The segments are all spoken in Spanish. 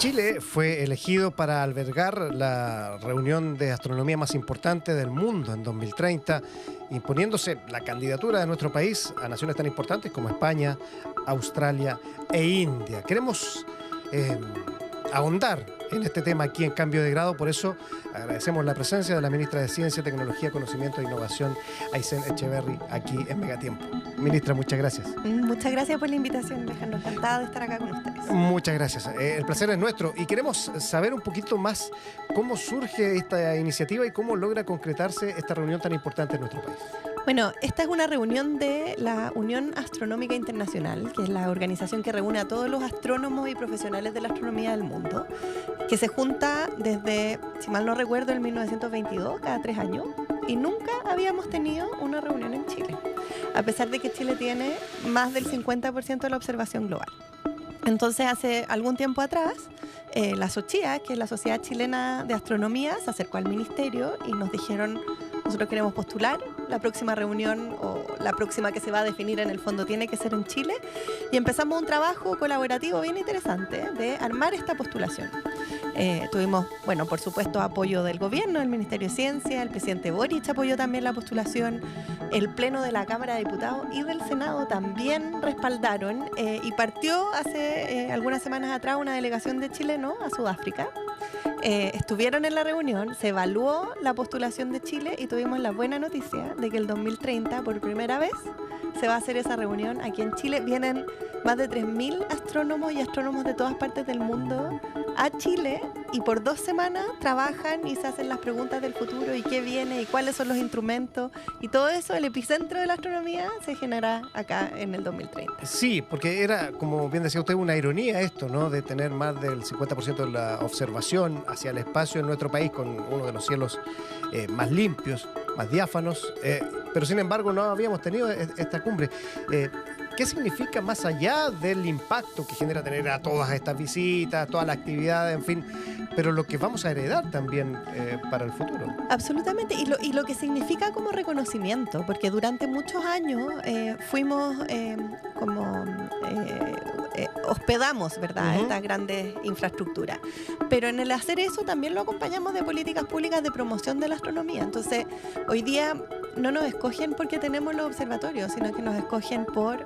Chile fue elegido para albergar la reunión de astronomía más importante del mundo en 2030, imponiéndose la candidatura de nuestro país a naciones tan importantes como España, Australia e India. Queremos ahondar en este tema aquí en Cambio de Grado, por eso agradecemos la presencia de la ministra de Ciencia, Tecnología, Conocimiento e Innovación, Aysén Echeverry, aquí en Megatiempo. Ministra, muchas gracias. Muchas gracias por la invitación, Alejandro. Encantada de estar acá con ustedes. Muchas gracias. El placer es nuestro y queremos saber un poquito más cómo surge esta iniciativa y cómo logra concretarse esta reunión tan importante en nuestro país. Bueno, esta es una reunión de la Unión Astronómica Internacional, que es la organización que reúne a todos los astrónomos y profesionales de la astronomía del mundo, que se junta desde, si mal no recuerdo, el 1922, cada 3 años, y nunca habíamos tenido una reunión en Chile, a pesar de que Chile tiene más del 50% de la observación global. Entonces, hace algún tiempo atrás, la SOCHIA, que es la Sociedad Chilena de Astronomía, se acercó al ministerio y nos dijeron: nosotros queremos postular, la próxima reunión o la próxima que se va a definir en el fondo tiene que ser en Chile, y empezamos un trabajo colaborativo bien interesante de armar esta postulación. Tuvimos, bueno, por supuesto, apoyo del gobierno, del Ministerio de Ciencia, el presidente Boric apoyó también la postulación, el Pleno de la Cámara de Diputados y del Senado también respaldaron, y partió hace algunas semanas atrás una delegación de chilenos a Sudáfrica. Estuvieron en la reunión, se evaluó la postulación de Chile y tuvimos la buena noticia de que el 2030, por primera vez, se va a hacer esa reunión aquí en Chile. Vienen más de 3.000 astrónomos y astrónomos de todas partes del mundo a Chile y por 2 semanas trabajan y se hacen las preguntas del futuro y qué viene y cuáles son los instrumentos y todo eso, el epicentro de la astronomía, se genera acá en el 2030. Sí, porque era, como bien decía usted, una ironía esto, ¿no? De tener más del 50% de la observación hacia el espacio en nuestro país con uno de los cielos más limpios, más diáfanos, pero sin embargo no habíamos tenido esta cumbre. ¿Qué significa más allá del impacto que genera tener a todas estas visitas, toda la actividad, en fin, pero lo que vamos a heredar también para el futuro? Absolutamente, y lo que significa como reconocimiento, porque durante muchos años fuimos hospedamos, ¿verdad?, estas grandes infraestructuras. Pero en el hacer eso también lo acompañamos de políticas públicas de promoción de la astronomía. Entonces, hoy día no nos escogen porque tenemos los observatorios, sino que nos escogen por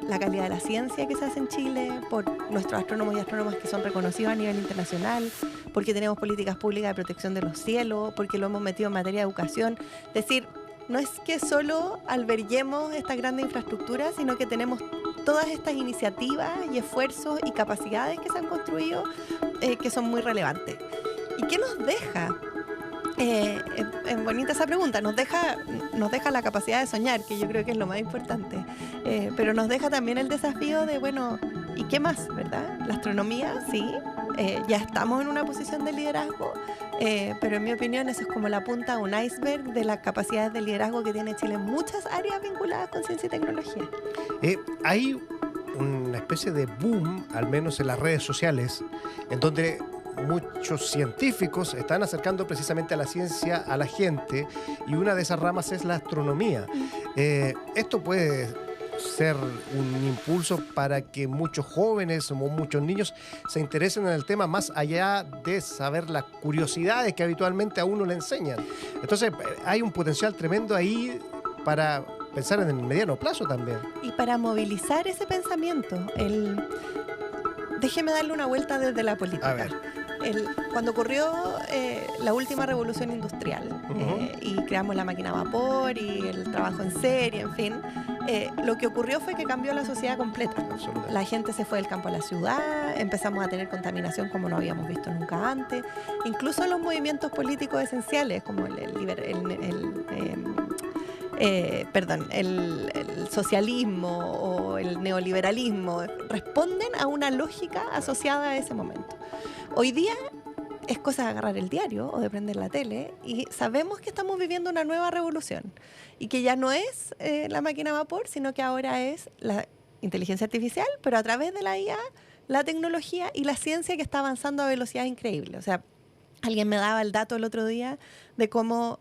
la calidad de la ciencia que se hace en Chile, por nuestros astrónomos y astrónomas que son reconocidos a nivel internacional, porque tenemos políticas públicas de protección de los cielos, porque lo hemos metido en materia de educación. Es decir, no es que solo alberguemos esta gran infraestructura, sino que tenemos todas estas iniciativas y esfuerzos y capacidades que se han construido que son muy relevantes. ¿Y qué nos deja? Es bonita esa pregunta. Nos deja la capacidad de soñar, que yo creo que es lo más importante, pero nos deja también el desafío de, bueno, ¿y qué más, verdad? La astronomía, sí, ya estamos en una posición de liderazgo, pero en mi opinión eso es como la punta de un iceberg de las capacidades de liderazgo que tiene Chile en muchas áreas vinculadas con ciencia y tecnología. Hay una especie de boom, al menos en las redes sociales, en donde muchos científicos están acercando precisamente a la ciencia a la gente, y una de esas ramas es la astronomía. Esto puede ser un impulso para que muchos jóvenes o muchos niños se interesen en el tema, más allá de saber las curiosidades que habitualmente a uno le enseñan. Entonces hay un potencial tremendo ahí para pensar en el mediano plazo también. Y para movilizar ese pensamiento, déjeme darle una vuelta desde la política. A ver. Cuando ocurrió la última revolución industrial y creamos la máquina a vapor y el trabajo en serie, en fin, lo que ocurrió fue que cambió la sociedad completa. La gente se fue del campo a la ciudad, empezamos a tener contaminación como no habíamos visto nunca antes. Incluso los movimientos políticos esenciales como el socialismo o el neoliberalismo responden a una lógica asociada a ese momento. Hoy día es cosa de agarrar el diario o de prender la tele y sabemos que estamos viviendo una nueva revolución y que ya no es la máquina a vapor, sino que ahora es la inteligencia artificial, pero a través de la IA, la tecnología y la ciencia que está avanzando a velocidades increíbles. O sea, alguien me daba el dato el otro día de cómo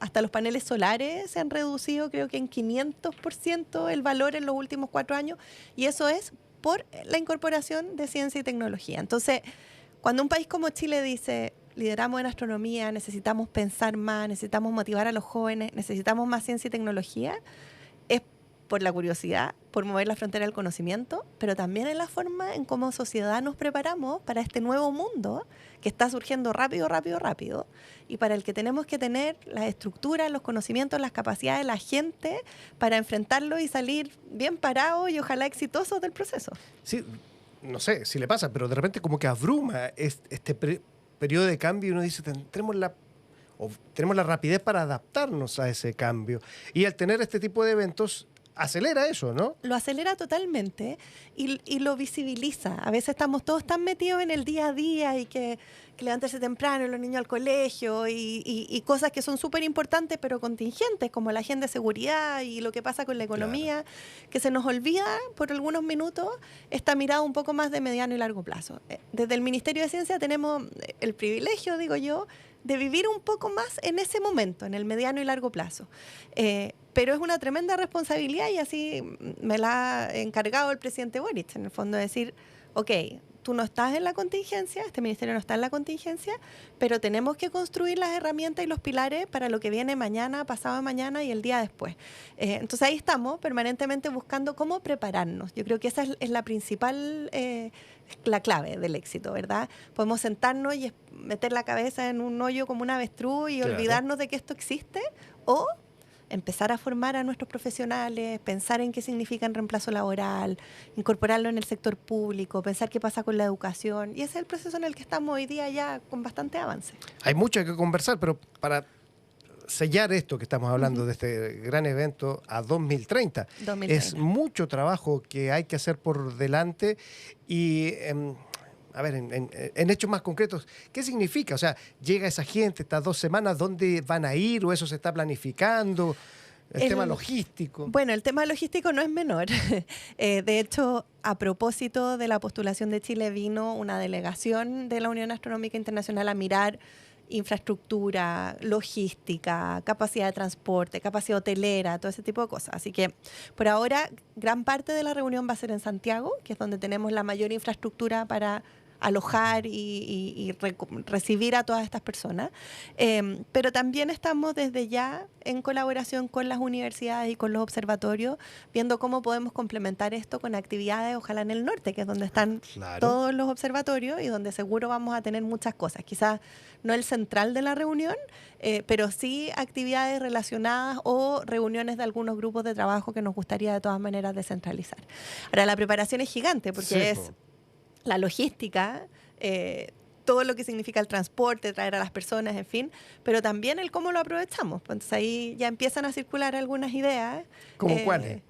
hasta los paneles solares se han reducido, creo que en 500% el valor en los últimos 4 años, y eso es por la incorporación de ciencia y tecnología. Entonces, cuando un país como Chile dice, lideramos en astronomía, necesitamos pensar más, necesitamos motivar a los jóvenes, necesitamos más ciencia y tecnología, es por la curiosidad, por mover la frontera del conocimiento, pero también en la forma en cómo sociedad nos preparamos para este nuevo mundo que está surgiendo rápido, rápido, rápido, y para el que tenemos que tener las estructuras, los conocimientos, las capacidades de la gente para enfrentarlo y salir bien parados y ojalá exitosos del proceso. Sí, no sé si le pasa, pero de repente como que abruma este periodo de cambio y uno dice, tenemos la rapidez para adaptarnos a ese cambio. Y al tener este tipo de eventos, acelera eso, ¿no? Lo acelera totalmente y lo visibiliza. A veces estamos todos tan metidos en el día a día y que levantarse temprano, los niños al colegio y cosas que son súper importantes pero contingentes, como la agenda de seguridad y lo que pasa con la economía, claro, que se nos olvida por algunos minutos esta mirada un poco más de mediano y largo plazo. Desde el Ministerio de Ciencia tenemos el privilegio, digo yo, de vivir un poco más en ese momento, en el mediano y largo plazo. Pero es una tremenda responsabilidad y así me la ha encargado el presidente Boric, en el fondo, de decir, ok, tú no estás en la contingencia, este ministerio no está en la contingencia, pero tenemos que construir las herramientas y los pilares para lo que viene mañana, pasado mañana y el día después. Entonces ahí estamos permanentemente buscando cómo prepararnos. Yo creo que esa es la principal, la clave del éxito, ¿verdad? Podemos sentarnos y meter la cabeza en un hoyo como un avestruz y olvidarnos de que esto existe, o empezar a formar a nuestros profesionales, pensar en qué significa el reemplazo laboral, incorporarlo en el sector público, pensar qué pasa con la educación. Y ese es el proceso en el que estamos hoy día ya con bastante avance. Hay mucho que conversar, pero para sellar esto que estamos hablando de este gran evento a 2030, es mucho trabajo que hay que hacer por delante y... A ver, en hechos más concretos, ¿qué significa? O sea, llega esa gente, estas 2 semanas, ¿dónde van a ir? ¿O eso se está planificando? El tema logístico. Bueno, el tema logístico no es menor. De hecho, a propósito de la postulación de Chile, vino una delegación de la Unión Astronómica Internacional a mirar infraestructura, logística, capacidad de transporte, capacidad hotelera, todo ese tipo de cosas. Así que por ahora gran parte de la reunión va a ser en Santiago, que es donde tenemos la mayor infraestructura para alojar y recibir a todas estas personas. Pero también estamos desde ya en colaboración con las universidades y con los observatorios, viendo cómo podemos complementar esto con actividades, ojalá en el norte, que es donde están todos los observatorios y donde seguro vamos a tener muchas cosas. Quizás no el central de la reunión, pero sí actividades relacionadas o reuniones de algunos grupos de trabajo que nos gustaría de todas maneras descentralizar. Ahora, la preparación es gigante porque es la logística, todo lo que significa el transporte, traer a las personas, en fin, pero también el cómo lo aprovechamos. Entonces ahí ya empiezan a circular algunas ideas. ¿Cómo cuáles?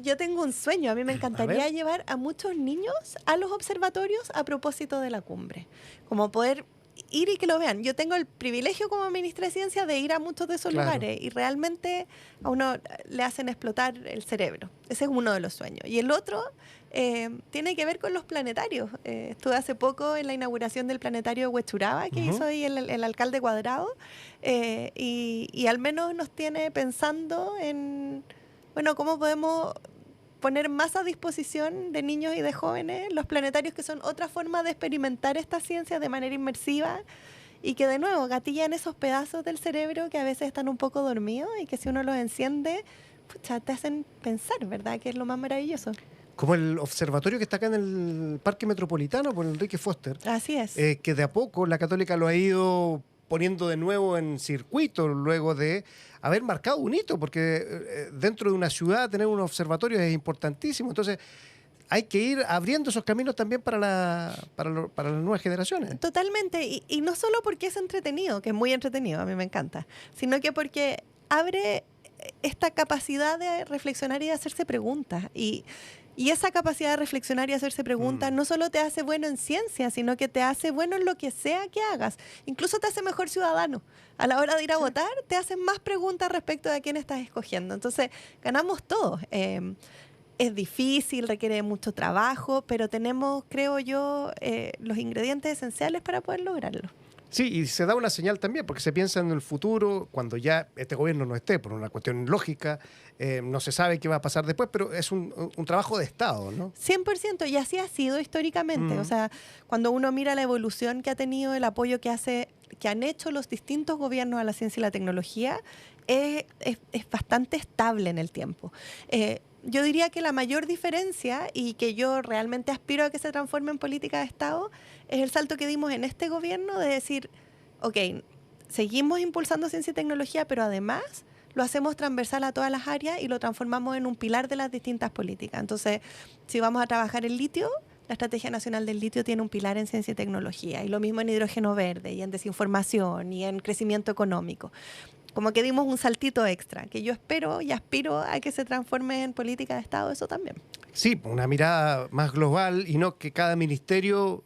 Yo tengo un sueño. A mí me encantaría llevar a muchos niños a los observatorios a propósito de la cumbre. Como poder ir y que lo vean. Yo tengo el privilegio como ministra de Ciencia de ir a muchos de esos lugares y realmente a uno le hacen explotar el cerebro. Ese es uno de los sueños. Y el otro tiene que ver con los planetarios. Estuve hace poco en la inauguración del planetario de Huechuraba, que hizo ahí el alcalde Cuadrado, y al menos nos tiene pensando en, bueno, cómo podemos poner más a disposición de niños y de jóvenes los planetarios, que son otra forma de experimentar esta ciencia de manera inmersiva y que de nuevo gatillan esos pedazos del cerebro que a veces están un poco dormidos y que si uno los enciende, pucha, te hacen pensar, ¿verdad? Que es lo más maravilloso. Como el observatorio que está acá en el Parque Metropolitano por Enrique Foster. Así es. Que de a poco la Católica lo ha ido poniendo de nuevo en circuito luego de haber marcado un hito, porque dentro de una ciudad tener un observatorio es importantísimo. Entonces hay que ir abriendo esos caminos también para las nuevas generaciones. Totalmente, y no solo porque es entretenido, que es muy entretenido, a mí me encanta, sino que porque abre esta capacidad de reflexionar y de hacerse preguntas. Y esa capacidad de reflexionar y hacerse preguntas no solo te hace bueno en ciencia, sino que te hace bueno en lo que sea que hagas. Incluso te hace mejor ciudadano. A la hora de ir a votar, te hacen más preguntas respecto de a quién estás escogiendo. Entonces, ganamos todos. Es difícil, requiere mucho trabajo, pero tenemos, creo yo, los ingredientes esenciales para poder lograrlo. Sí, y se da una señal también, porque se piensa en el futuro, cuando ya este gobierno no esté, por una cuestión lógica, no se sabe qué va a pasar después, pero es un trabajo de Estado, ¿no? 100%, y así ha sido históricamente. O sea, cuando uno mira la evolución que ha tenido, el apoyo que han hecho los distintos gobiernos a la ciencia y la tecnología, es bastante estable en el tiempo. Yo diría que la mayor diferencia, y que yo realmente aspiro a que se transforme en política de Estado, es el salto que dimos en este gobierno de decir, ok, seguimos impulsando ciencia y tecnología, pero además lo hacemos transversal a todas las áreas y lo transformamos en un pilar de las distintas políticas. Entonces, si vamos a trabajar el litio, la Estrategia Nacional del Litio tiene un pilar en ciencia y tecnología, y lo mismo en hidrógeno verde, y en desinformación, y en crecimiento económico. Como que dimos un saltito extra, que yo espero y aspiro a que se transforme en política de Estado eso también. Sí, una mirada más global y no que cada ministerio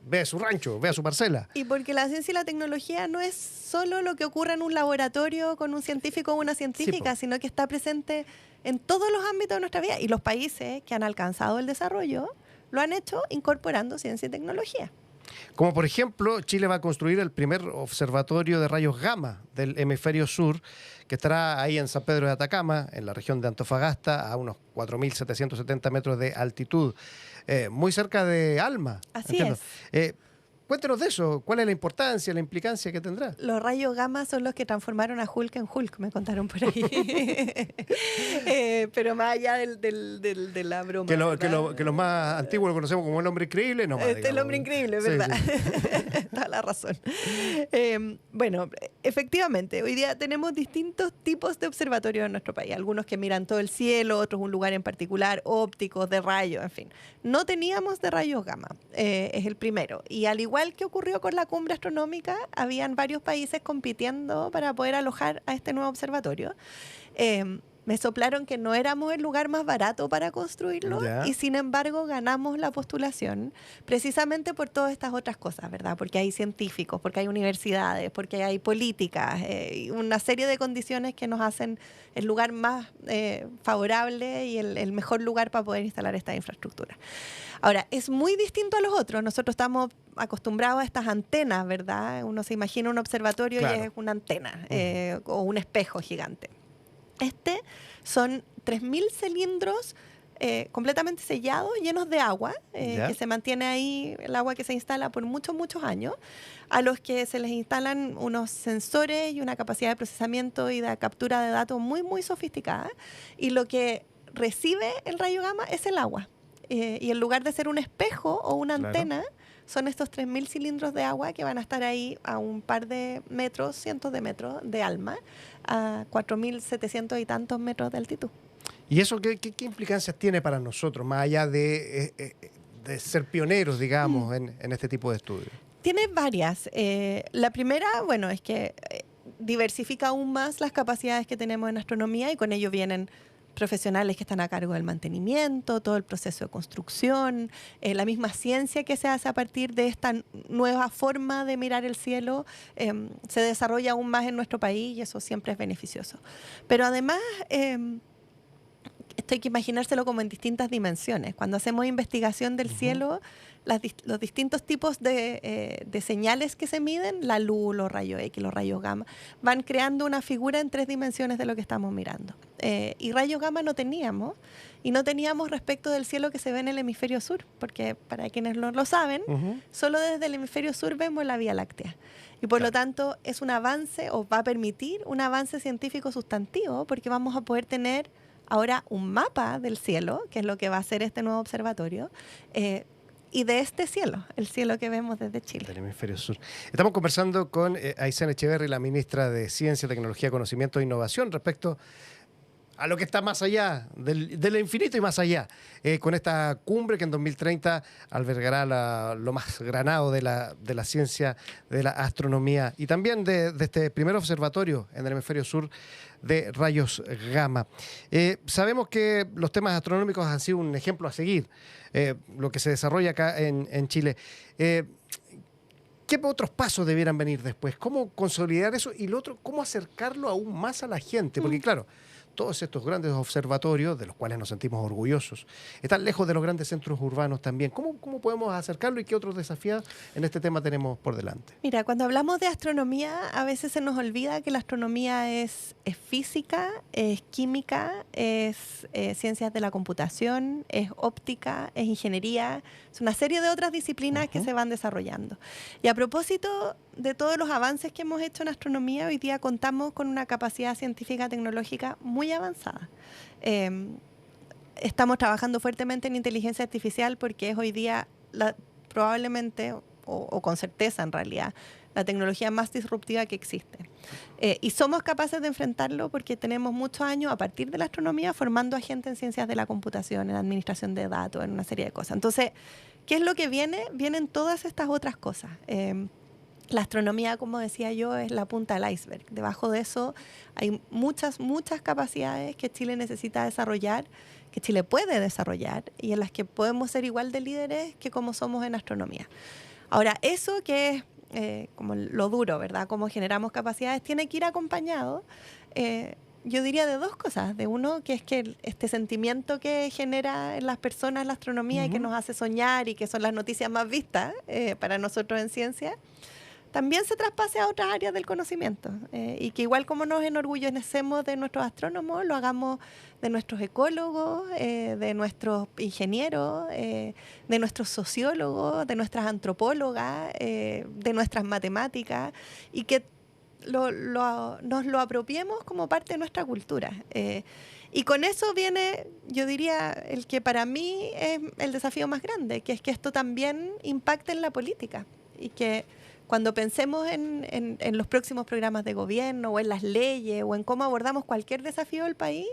vea su rancho, vea su parcela. Y porque la ciencia y la tecnología no es solo lo que ocurre en un laboratorio con un científico o una científica, sino que está presente en todos los ámbitos de nuestra vida. Y los países que han alcanzado el desarrollo lo han hecho incorporando ciencia y tecnología. Como por ejemplo, Chile va a construir el primer observatorio de rayos gamma del hemisferio sur, que estará ahí en San Pedro de Atacama, en la región de Antofagasta, a unos 4.770 metros de altitud, muy cerca de Alma. Así entiendo. es. Cuéntenos de eso, ¿cuál es la importancia, la implicancia que tendrá? Los rayos gamma son los que transformaron a Hulk en Hulk, me contaron por ahí. Pero más allá de la broma. Que los más antiguos lo conocemos como el hombre increíble, no más. Este es el hombre increíble, ¿verdad? Sí. Toda la razón. Bueno, efectivamente, hoy día tenemos distintos tipos de observatorios en nuestro país. Algunos que miran todo el cielo, otros un lugar en particular, ópticos, de rayos, en fin. No teníamos de rayos gamma, es el primero. Y al igual que ocurrió con la cumbre astronómica, habían varios países compitiendo para poder alojar a este nuevo observatorio. Me soplaron que no éramos el lugar más barato para construirlo, ¿ya? Y sin embargo ganamos la postulación precisamente por todas estas otras cosas, ¿verdad? Porque hay científicos, porque hay universidades, porque hay políticas, una serie de condiciones que nos hacen el lugar más favorable y el mejor lugar para poder instalar esta infraestructura. Ahora, es muy distinto a los otros. Nosotros estamos acostumbrados a estas antenas, ¿verdad? Uno se imagina un observatorio, claro, y es una antena o un espejo gigante. Son 3.000 cilindros completamente sellados, llenos de agua, que se mantiene ahí, el agua que se instala por muchos, muchos años, a los que se les instalan unos sensores y una capacidad de procesamiento y de captura de datos muy, muy sofisticada. Y lo que recibe el rayo gamma es el agua. Y en lugar de ser un espejo o una antena, son estos 3.000 cilindros de agua que van a estar ahí a un par de metros, cientos de metros de Alma, a 4.700 y tantos metros de altitud. ¿Y eso qué implicancias tiene para nosotros, más allá de ser pioneros, digamos, en este tipo de estudios? Tiene varias. La primera, bueno, es que diversifica aún más las capacidades que tenemos en astronomía, y con ello vienen profesionales que están a cargo del mantenimiento, todo el proceso de construcción, la misma ciencia que se hace a partir de esta nueva forma de mirar el cielo, se desarrolla aún más en nuestro país, y eso siempre es beneficioso. Pero además, esto hay que imaginárselo como en distintas dimensiones. Cuando hacemos investigación del cielo, los distintos tipos de señales que se miden, la luz, los rayos X, los rayos gamma, van creando una figura en 3 dimensiones de lo que estamos mirando. Y rayos gamma no teníamos, y no teníamos respecto del cielo que se ve en el hemisferio sur, porque para quienes no lo saben, solo desde el hemisferio sur vemos la Vía Láctea. Y por lo tanto es un avance, o va a permitir un avance científico sustantivo, porque vamos a poder tener ahora un mapa del cielo, que es lo que va a hacer este nuevo observatorio, y de este cielo, el cielo que vemos desde Chile. Del hemisferio sur. Estamos conversando con Aysén Echeverry, la ministra de Ciencia, Tecnología, Conocimiento e Innovación, respecto a lo que está más allá, del infinito y más allá, con esta cumbre que en 2030 albergará lo más granado de la ciencia, de la astronomía, y también de este primer observatorio en el hemisferio sur de rayos gamma. Sabemos que los temas astronómicos han sido un ejemplo a seguir, lo que se desarrolla acá en Chile. ¿Qué otros pasos debieran venir después? ¿Cómo consolidar eso? Y lo otro, ¿cómo acercarlo aún más a la gente? Porque claro, todos estos grandes observatorios, de los cuales nos sentimos orgullosos, están lejos de los grandes centros urbanos también. ¿Cómo podemos acercarlo y qué otros desafíos en este tema tenemos por delante? Mira, cuando hablamos de astronomía, a veces se nos olvida que la astronomía es física, es química, es ciencias de la computación, es óptica, es ingeniería, es una serie de otras disciplinas que se van desarrollando. Y a propósito de todos los avances que hemos hecho en astronomía, hoy día contamos con una capacidad científica tecnológica muy avanzada. Estamos trabajando fuertemente en inteligencia artificial porque es hoy día probablemente, o con certeza en realidad, la tecnología más disruptiva que existe. Y somos capaces de enfrentarlo porque tenemos muchos años a partir de la astronomía formando a gente en ciencias de la computación, en administración de datos, en una serie de cosas. Entonces, ¿qué es lo que viene? Vienen todas estas otras cosas. La astronomía, como decía yo, es la punta del iceberg. Debajo de eso hay muchas capacidades que Chile necesita desarrollar, que Chile puede desarrollar y en las que podemos ser igual de líderes que como somos en astronomía. Ahora, eso que es como lo duro, ¿verdad? Cómo generamos capacidades, tiene que ir acompañado, yo diría, de dos cosas. De uno, que es que este sentimiento que genera en las personas la astronomía y que nos hace soñar y que son las noticias más vistas para nosotros en ciencia, también se traspase a otras áreas del conocimiento y que igual como nos enorgullecemos de nuestros astrónomos, lo hagamos de nuestros ecólogos, de nuestros ingenieros, de nuestros sociólogos, de nuestras antropólogas, de nuestras matemáticas y que nos lo apropiemos como parte de nuestra cultura. Y con eso viene, yo diría, el que para mí es el desafío más grande, que es que esto también impacte en la política y que cuando pensemos en los próximos programas de gobierno o en las leyes o en cómo abordamos cualquier desafío del país,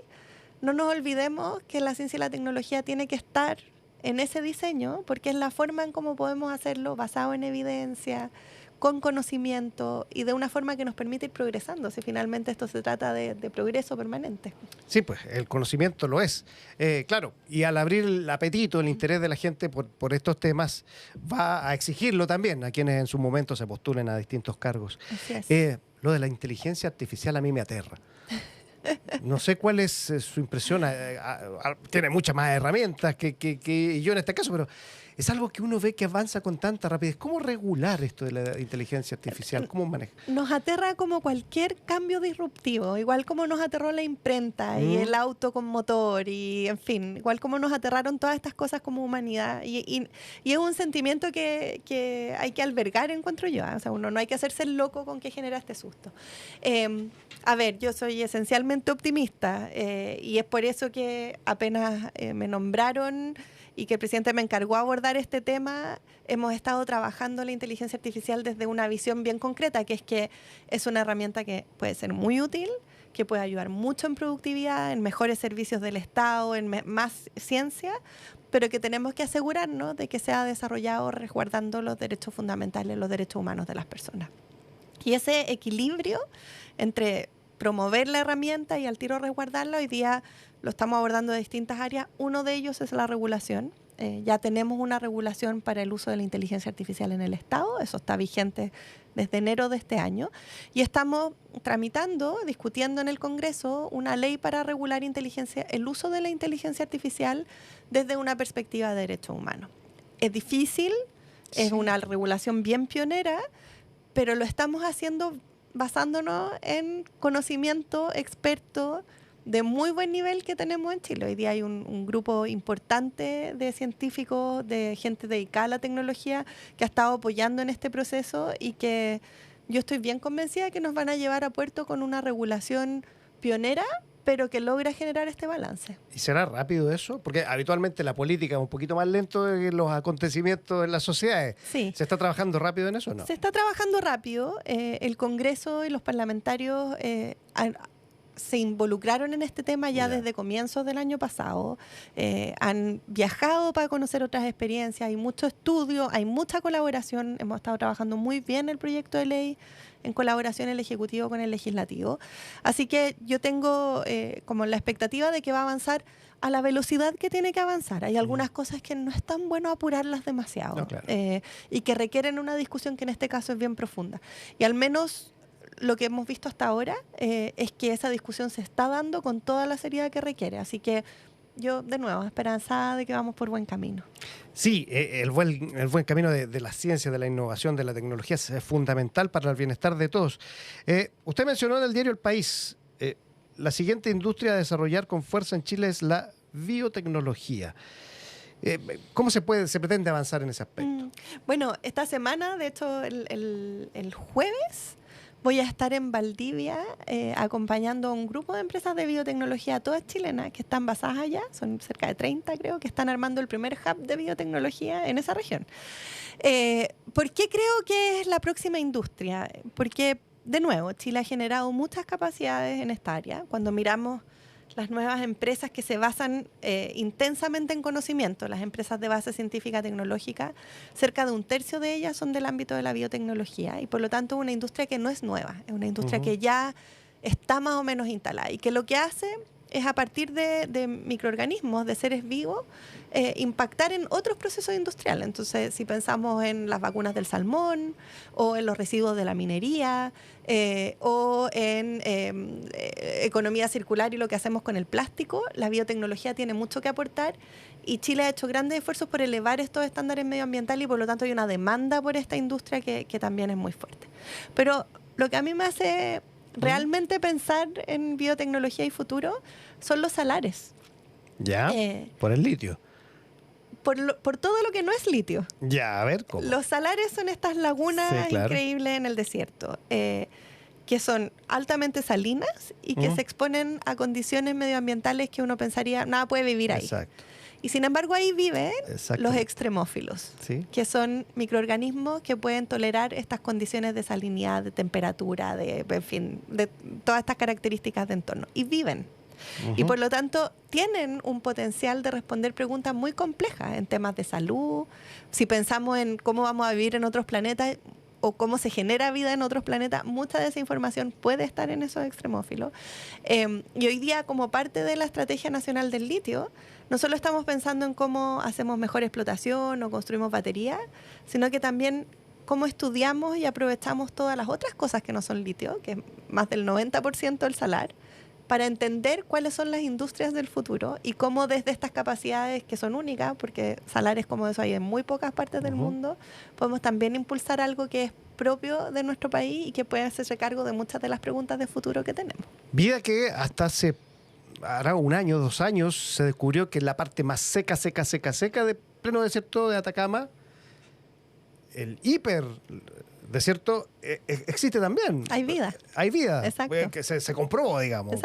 no nos olvidemos que la ciencia y la tecnología tiene que estar en ese diseño porque es la forma en cómo podemos hacerlo basado en evidencia, con conocimiento y de una forma que nos permite ir progresando, si finalmente esto se trata de progreso permanente. Sí, pues el conocimiento lo es. Claro, y al abrir el apetito, el interés de la gente por estos temas, va a exigirlo también a quienes en su momento se postulen a distintos cargos. Así es. Lo de la inteligencia artificial a mí me aterra. No sé cuál es su impresión. Tiene muchas más herramientas que yo en este caso, pero es algo que uno ve que avanza con tanta rapidez. ¿Cómo regular esto de la inteligencia artificial? ¿Cómo manejar? Nos aterra como cualquier cambio disruptivo, igual como nos aterró la imprenta y el auto con motor y, en fin, igual como nos aterraron todas estas cosas como humanidad. Y es un sentimiento que hay que albergar, encuentro yo. O sea, uno no hay que hacerse el loco con que genera este susto. A ver, yo soy esencialmente optimista y es por eso que apenas me nombraron y que el presidente me encargó abordar este tema, hemos estado trabajando la inteligencia artificial desde una visión bien concreta, que es una herramienta que puede ser muy útil, que puede ayudar mucho en productividad, en mejores servicios del Estado, en más ciencia, pero que tenemos que asegurarnos de que sea desarrollado resguardando los derechos fundamentales, los derechos humanos de las personas. Y ese equilibrio entre promover la herramienta y al tiro resguardarla, hoy día lo estamos abordando de distintas áreas. Uno de ellos es la regulación. Ya tenemos una regulación para el uso de la inteligencia artificial en el Estado. Eso está vigente desde enero de este año. Y estamos tramitando, discutiendo en el Congreso, una ley para regular el uso de la inteligencia artificial desde una perspectiva de derechos humanos. Es difícil, es una regulación bien pionera, pero lo estamos haciendo basándonos en conocimiento experto de muy buen nivel que tenemos en Chile. Hoy día hay un grupo importante de científicos, de gente dedicada a la tecnología que ha estado apoyando en este proceso y que yo estoy bien convencida de que nos van a llevar a puerto con una regulación pionera, pero que logra generar este balance. ¿Y será rápido eso? Porque habitualmente la política es un poquito más lento que los acontecimientos en las sociedades. Sí. ¿Se está trabajando rápido en eso o no? Se está trabajando rápido. El Congreso y los parlamentarios se involucraron en este tema ya desde comienzos del año pasado. Han viajado para conocer otras experiencias. Hay mucho estudio, hay mucha colaboración. Hemos estado trabajando muy bien el proyecto de ley en colaboración el Ejecutivo con el Legislativo. Así que yo tengo como la expectativa de que va a avanzar a la velocidad que tiene que avanzar. Hay algunas cosas que no es tan bueno apurarlas demasiado, No, claro. y que requieren una discusión que en este caso es bien profunda. Y al menos lo que hemos visto hasta ahora es que esa discusión se está dando con toda la seriedad que requiere. Así que yo, de nuevo, esperanzada de que vamos por buen camino. Sí, el buen camino de la ciencia, de la innovación, de la tecnología es fundamental para el bienestar de todos. Usted mencionó en el diario El País, la siguiente industria a desarrollar con fuerza en Chile es la biotecnología. ¿Cómo se pretende avanzar en ese aspecto? Bueno, esta semana, de hecho, el jueves, voy a estar en Valdivia acompañando a un grupo de empresas de biotecnología, todas chilenas, que están basadas allá, son cerca de 30 creo, que están armando el primer hub de biotecnología en esa región. ¿Por qué creo que es la próxima industria? Porque, de nuevo, Chile ha generado muchas capacidades en esta área. Cuando miramos las nuevas empresas que se basan intensamente en conocimiento, las empresas de base científica tecnológica, cerca de un tercio de ellas son del ámbito de la biotecnología y por lo tanto es una industria que no es nueva, es una industria que ya está más o menos instalada y que lo que hace es a partir de microorganismos, de seres vivos, impactar en otros procesos industriales. Entonces, si pensamos en las vacunas del salmón o en los residuos de la minería o en economía circular y lo que hacemos con el plástico, la biotecnología tiene mucho que aportar y Chile ha hecho grandes esfuerzos por elevar estos estándares medioambientales y por lo tanto hay una demanda por esta industria que también es muy fuerte. Pero lo que a mí me hace realmente pensar en biotecnología y futuro son los salares. Ya, por el litio. Por todo lo que no es litio. Ya, a ver, ¿cómo? Los salares son estas lagunas Sí, claro, increíbles en el desierto, que son altamente salinas y que se exponen a condiciones medioambientales que uno pensaría, nada puede vivir ahí. Exacto. Y sin embargo ahí viven los extremófilos, ¿sí? Que son microorganismos que pueden tolerar estas condiciones de salinidad, de temperatura, en fin, de todas estas características de entorno. Y viven. Y por lo tanto tienen un potencial de responder preguntas muy complejas en temas de salud. Si pensamos en cómo vamos a vivir en otros planetas o cómo se genera vida en otros planetas, mucha de esa información puede estar en esos extremófilos. Y hoy día, como parte de la Estrategia Nacional del Litio, no solo estamos pensando en cómo hacemos mejor explotación o construimos baterías, sino que también cómo estudiamos y aprovechamos todas las otras cosas que no son litio, que es más del 90% del salar, para entender cuáles son las industrias del futuro y cómo desde estas capacidades que son únicas, porque salares como eso hay en muy pocas partes del mundo, podemos también impulsar algo que es propio de nuestro país y que puede hacerse cargo de muchas de las preguntas de futuro que tenemos. Vida que hasta hará 1 año, 2 años, se descubrió que la parte más seca de pleno desierto de Atacama, el hiper desierto, existe también. Hay vida. Hay vida. Exacto. Que se comprobó, digamos.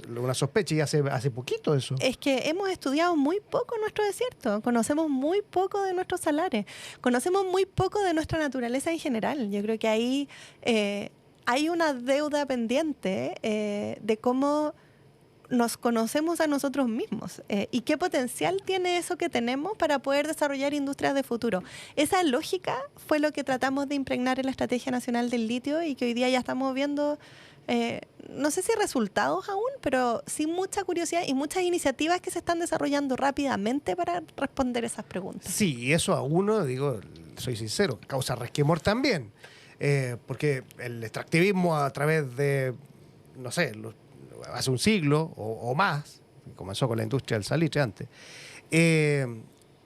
Una sospecha y hace poquito eso. Es que hemos estudiado muy poco nuestro desierto, conocemos muy poco de nuestros salares, conocemos muy poco de nuestra naturaleza en general. Yo creo que ahí hay una deuda pendiente de cómo nos conocemos a nosotros mismos y qué potencial tiene eso que tenemos para poder desarrollar industrias de futuro. Esa lógica fue lo que tratamos de impregnar en la Estrategia Nacional del Litio y que hoy día ya estamos viendo, no sé si resultados aún, pero sí mucha curiosidad y muchas iniciativas que se están desarrollando rápidamente para responder esas preguntas. Sí, y eso a uno, digo, soy sincero, causa resquemor también, porque el extractivismo a través de, no sé, hace un siglo o más, comenzó con la industria del salitre antes,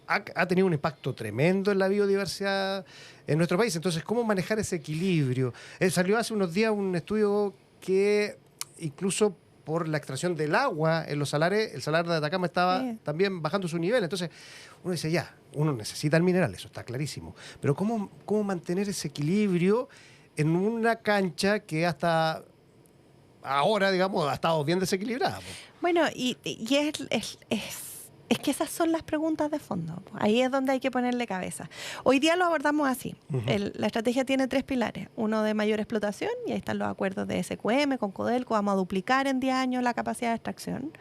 ha tenido un impacto tremendo en la biodiversidad en nuestro país. Entonces, ¿cómo manejar ese equilibrio? Salió hace unos días un estudio que incluso por la extracción del agua en los salares, el salar de Atacama estaba también bajando su nivel. Entonces, uno dice, ya, uno necesita el mineral, eso está clarísimo. Pero ¿cómo mantener ese equilibrio en una cancha que hasta ahora, digamos, ha estado bien desequilibrada? Bueno, y es que esas son las preguntas de fondo. Ahí es donde hay que ponerle cabeza. Hoy día lo abordamos así. La estrategia tiene 3 pilares. Uno de mayor explotación, y ahí están los acuerdos de SQM con Codelco. Vamos a duplicar en 10 años la capacidad de extracción.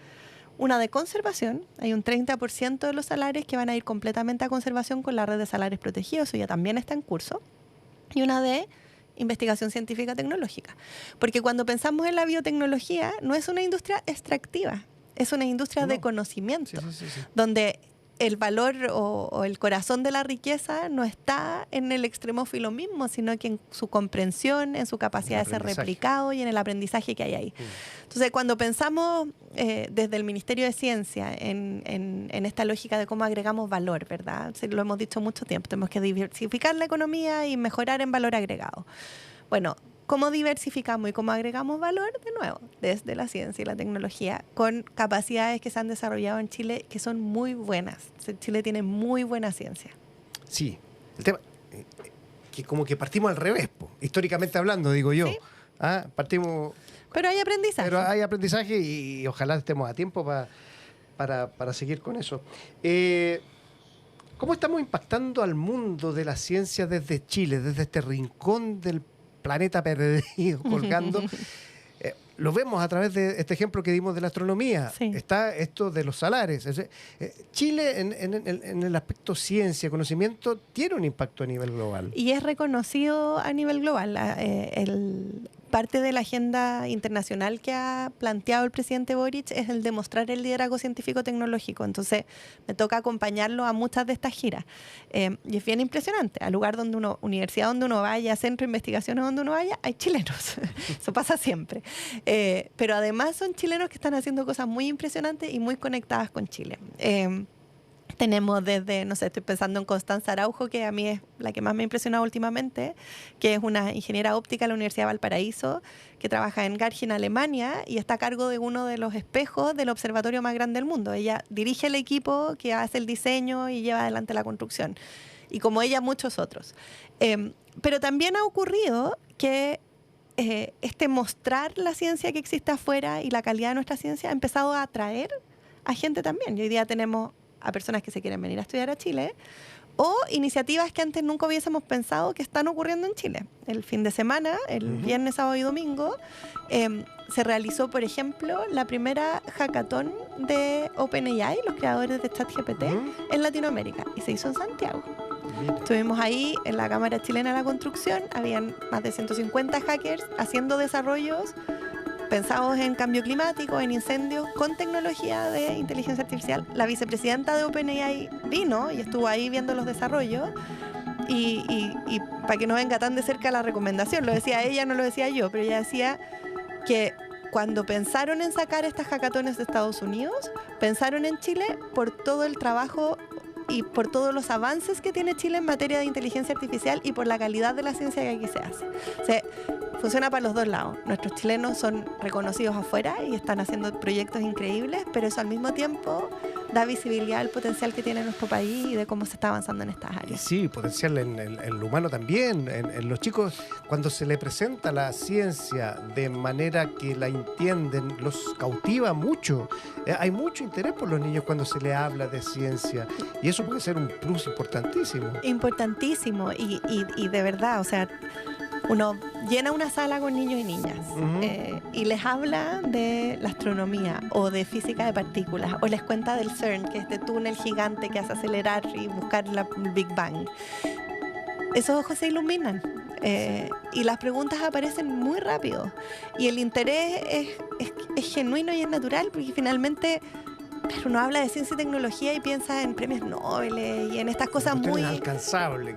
Una de conservación. Hay un 30% de los salares que van a ir completamente a conservación con la red de salares protegidos. Eso ya también está en curso. Y una de investigación científica tecnológica. Porque cuando pensamos en la biotecnología, no es una industria extractiva, es una industria de conocimiento, donde el valor o el corazón de la riqueza no está en el extremófilo mismo, sino que en su comprensión, en su capacidad de ser replicado y en el aprendizaje que hay ahí. Entonces, cuando pensamos desde el Ministerio de Ciencia en esta lógica de cómo agregamos valor, ¿verdad? Lo hemos dicho mucho tiempo, tenemos que diversificar la economía y mejorar en valor agregado. Bueno, ¿cómo diversificamos y cómo agregamos valor? De nuevo, desde la ciencia y la tecnología, con capacidades que se han desarrollado en Chile que son muy buenas. Chile tiene muy buena ciencia. Sí, el tema que como que partimos al revés, históricamente hablando, digo yo. ¿Sí? Partimos... Pero hay aprendizaje. Pero hay aprendizaje y ojalá estemos a tiempo para seguir con eso. ¿Cómo estamos impactando al mundo de la ciencia desde Chile, desde este rincón del planeta perdido, colgando? Lo vemos a través de este ejemplo que dimos de la astronomía. Sí. Está esto de los salares. Chile, en el aspecto ciencia, conocimiento, tiene un impacto a nivel global. Y es reconocido a nivel global. Parte de la agenda internacional que ha planteado el presidente Boric es el demostrar el liderazgo científico-tecnológico. Entonces, me toca acompañarlo a muchas de estas giras. Y es bien impresionante. Al lugar donde universidad donde uno vaya, centro de investigaciones donde uno vaya, hay chilenos. Eso pasa siempre. Pero además son chilenos que están haciendo cosas muy impresionantes y muy conectadas con Chile. Tenemos desde, no sé, estoy pensando en Constanza Araujo, que a mí es la que más me ha impresionado últimamente, que es una ingeniera óptica de la Universidad de Valparaíso, que trabaja en Garching, Alemania, y está a cargo de uno de los espejos del observatorio más grande del mundo. Ella dirige el equipo que hace el diseño y lleva adelante la construcción. Y como ella, muchos otros. Pero también ha ocurrido que mostrar la ciencia que existe afuera y la calidad de nuestra ciencia ha empezado a atraer a gente también. Y hoy día tenemos a personas que se quieren venir a estudiar a Chile, o iniciativas que antes nunca hubiésemos pensado que están ocurriendo en Chile. El fin de semana, el viernes, sábado y domingo, se realizó, por ejemplo, la primera hackathon de OpenAI, los creadores de ChatGPT, en Latinoamérica, y se hizo en Santiago. Estuvimos ahí en la Cámara Chilena de la Construcción, habían más de 150 hackers haciendo desarrollos pensados en cambio climático, en incendios, con tecnología de inteligencia artificial. La vicepresidenta de OpenAI vino y estuvo ahí viendo los desarrollos y para que no venga tan de cerca la recomendación, lo decía ella, no lo decía yo, pero ella decía que cuando pensaron en sacar estas hackatones de Estados Unidos, pensaron en Chile por todo el trabajo y por todos los avances que tiene Chile en materia de inteligencia artificial y por la calidad de la ciencia que aquí se hace. O sea, funciona para los dos lados. Nuestros chilenos son reconocidos afuera y están haciendo proyectos increíbles, pero eso al mismo tiempo da visibilidad al potencial que tiene nuestro país y de cómo se está avanzando en estas áreas. Sí, potencial en lo humano también, en los chicos, cuando se les presenta la ciencia de manera que la entienden, los cautiva mucho. Hay mucho interés por los niños cuando se les habla de ciencia y eso puede ser un plus importantísimo. Importantísimo y de verdad, o sea, uno llena una sala con niños y niñas y les habla de la astronomía o de física de partículas o les cuenta del CERN, que es este túnel gigante que hace acelerar y buscar la Big Bang. Esos ojos se iluminan y las preguntas aparecen muy rápido y el interés es genuino y es natural, porque finalmente uno habla de ciencia y tecnología y piensa en premios Nobel y en estas cosas muy inalcanzables.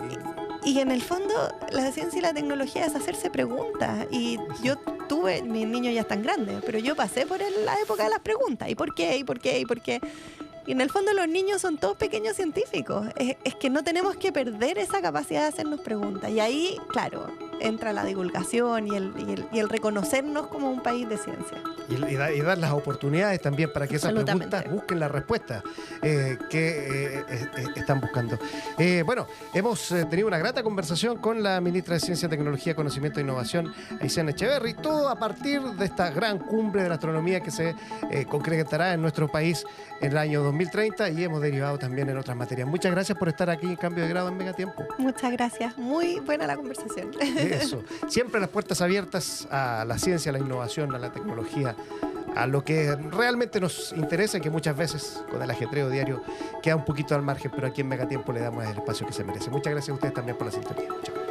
Y en el fondo, la ciencia y la tecnología es hacerse preguntas. Y yo mis niños ya están grandes, pero yo pasé por la época de las preguntas. ¿Y por qué? ¿Y por qué? ¿Y por qué? Y en el fondo los niños son todos pequeños científicos. Es que no tenemos que perder esa capacidad de hacernos preguntas. Y ahí, claro, entra la divulgación y el reconocernos como un país de ciencia. Y dar las oportunidades también para que esas preguntas busquen la respuesta que están buscando. Bueno, hemos tenido una grata conversación con la ministra de Ciencia, Tecnología, Conocimiento e Innovación, Aysén Echeverry, todo a partir de esta gran cumbre de la astronomía que se concretará en nuestro país en el año 2030 y hemos derivado también en otras materias. Muchas gracias por estar aquí en Cambio de Grado en Megatiempo. Muchas gracias. Muy buena la conversación. Eso. Siempre las puertas abiertas a la ciencia, a la innovación, a la tecnología, a lo que realmente nos interesa y que muchas veces con el ajetreo diario queda un poquito al margen, pero aquí en Megatiempo le damos el espacio que se merece. Muchas gracias a ustedes también por la sintonía. Chao.